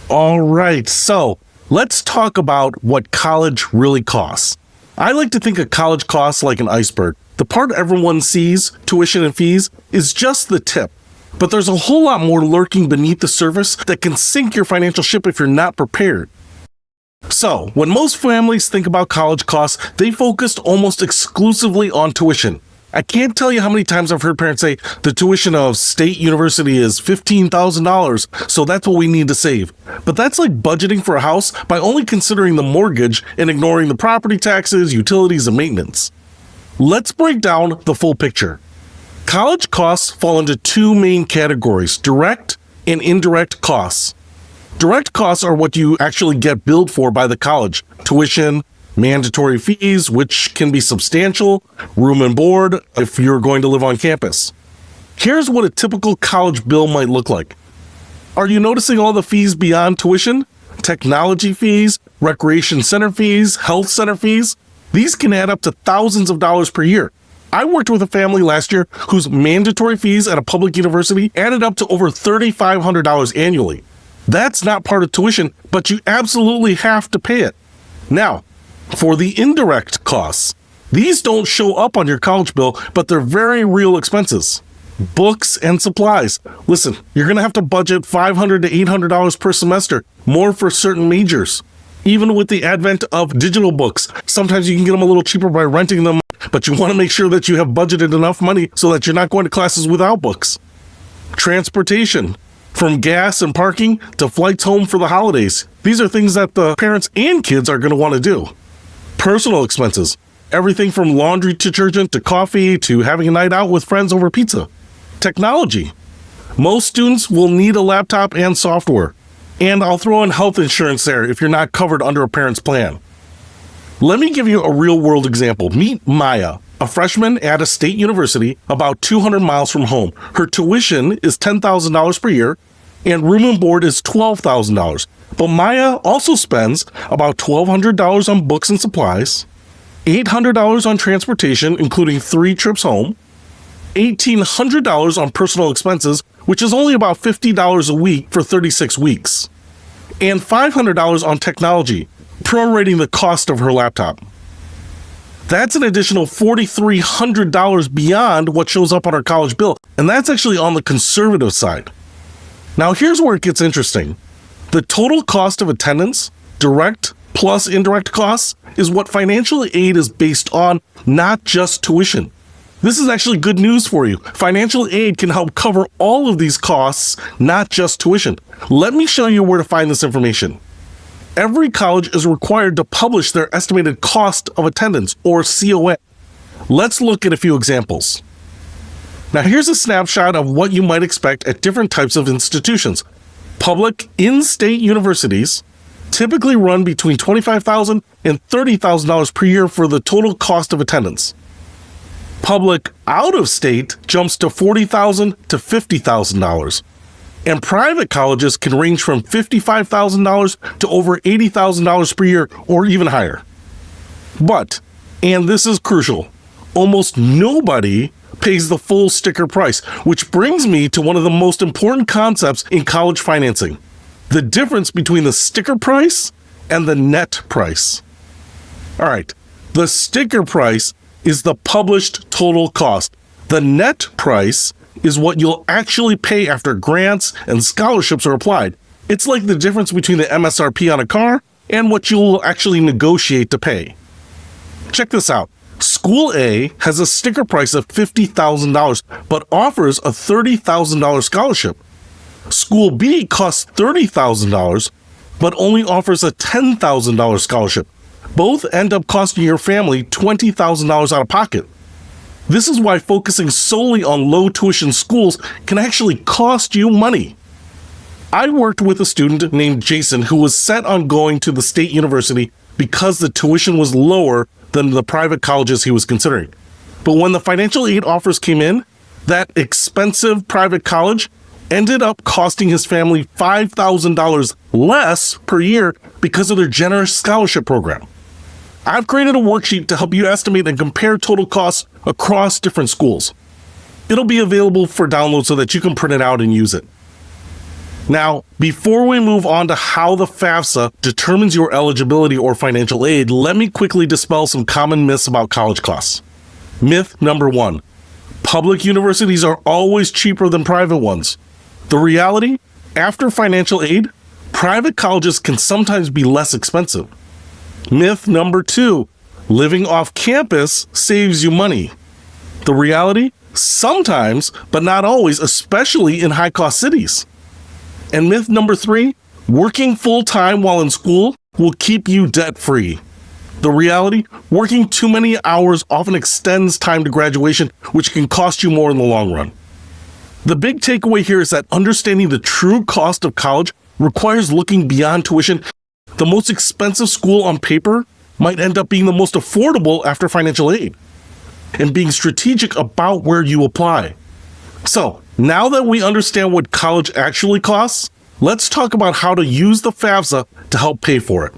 All right, so let's talk about what college really costs. I like to think of college costs like an iceberg. The part everyone sees, tuition and fees, is just the tip. But there's a whole lot more lurking beneath the surface that can sink your financial ship if you're not prepared. So, when most families think about college costs, they focus almost exclusively on tuition. I can't tell you how many times I've heard parents say the tuition of state university is $15,000, so that's what we need to save. But that's like budgeting for a house by only considering the mortgage and ignoring the property taxes, utilities, and maintenance. Let's break down the full picture. College costs fall into two main categories: direct and indirect costs. Direct costs are what you actually get billed for by the college: tuition, mandatory fees, which can be substantial, room and board if you're going to live on campus. Here's what a typical college bill might look like. Are you noticing all the fees beyond tuition? Technology fees, recreation center fees, health center fees? These can add up to thousands of dollars per year. I worked with a family last year whose mandatory fees at a public university added up to over $3,500 annually. That's not part of tuition, but you absolutely have to pay it. Now, for the indirect costs, these don't show up on your college bill, but they're very real expenses. Books and supplies. Listen, you're going to have to budget $500 to $800 per semester, more for certain majors. Even with the advent of digital books, sometimes you can get them a little cheaper by renting them, but you want to make sure that you have budgeted enough money so that you're not going to classes without books. Transportation. From gas and parking to flights home for the holidays. These are things that the parents and kids are going to want to do. Personal expenses. Everything from laundry detergent to coffee to having a night out with friends over pizza. Technology. Most students will need a laptop and software. And I'll throw in health insurance there if you're not covered under a parent's plan. Let me give you a real-world example. Meet Maya, a freshman at a state university about 200 miles from home. Her tuition is $10,000 per year, and room and board is $12,000. But Maya also spends about $1,200 on books and supplies, $800 on transportation, including 3 trips home, $1,800 on personal expenses, which is only about $50 a week for 36 weeks, and $500 on technology, prorating the cost of her laptop. That's an additional $4,300 beyond what shows up on our college bill, and that's actually on the conservative side. Now here's where it gets interesting. The total cost of attendance, direct plus indirect costs, is what financial aid is based on, not just tuition. This is actually good news for you. Financial aid can help cover all of these costs, not just tuition. Let me show you where to find this information. Every college is required to publish their estimated cost of attendance, or COA. Let's look at a few examples. Now here's a snapshot of what you might expect at different types of institutions. Public in-state universities typically run between $25,000 and $30,000 per year for the total cost of attendance. Public out-of-state jumps to $40,000 to $50,000. And private colleges can range from $55,000 to over $80,000 per year, or even higher. But, and this is crucial, almost nobody pays the full sticker price, which brings me to one of the most important concepts in college financing: the difference between the sticker price and the net price. All right, the sticker price is the published total cost. The net price is what you'll actually pay after grants and scholarships are applied. It's like the difference between the MSRP on a car and what you'll actually negotiate to pay. Check this out. School A has a sticker price of $50,000, but offers a $30,000 scholarship. School B costs $30,000, but only offers a $10,000 scholarship. Both end up costing your family $20,000 out of pocket. This is why focusing solely on low tuition schools can actually cost you money. I worked with a student named Jason who was set on going to the state university because the tuition was lower than the private colleges he was considering. But when the financial aid offers came in, that expensive private college ended up costing his family $5,000 less per year because of their generous scholarship program. I've created a worksheet to help you estimate and compare total costs across different schools. It'll be available for download so that you can print it out and use it. Now, before we move on to how the FAFSA determines your eligibility or financial aid, let me quickly dispel some common myths about college costs. Myth number 1. Public universities are always cheaper than private ones. The reality, after financial aid, private colleges can sometimes be less expensive. Myth number 2. Living off campus saves you money. The reality, sometimes, but not always, especially in high-cost cities. And myth number 3, working full-time while in school will keep you debt-free. The reality, working too many hours often extends time to graduation, which can cost you more in the long run. The big takeaway here is that understanding the true cost of college requires looking beyond tuition. The most expensive school on paper might end up being the most affordable after financial aid, and being strategic about where you apply. So, now that we understand what college actually costs, let's talk about how to use the FAFSA to help pay for it.